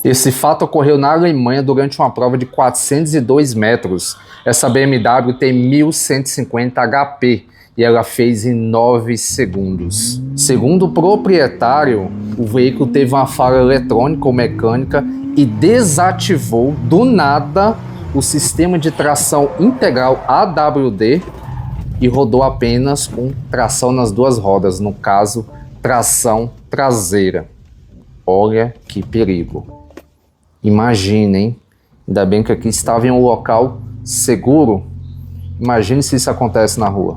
Esse fato ocorreu na Alemanha durante uma prova de 402 metros. Essa BMW tem 1150 HP e ela fez em 9 segundos. Segundo o proprietário, o veículo teve uma falha eletrônica ou mecânica e desativou do nada o sistema de tração integral AWD e rodou apenas com tração nas duas rodas, no caso, tração traseira. Olha que perigo. Imagine, hein? Ainda bem que aqui estava em um local seguro. Imagine se isso acontece na rua.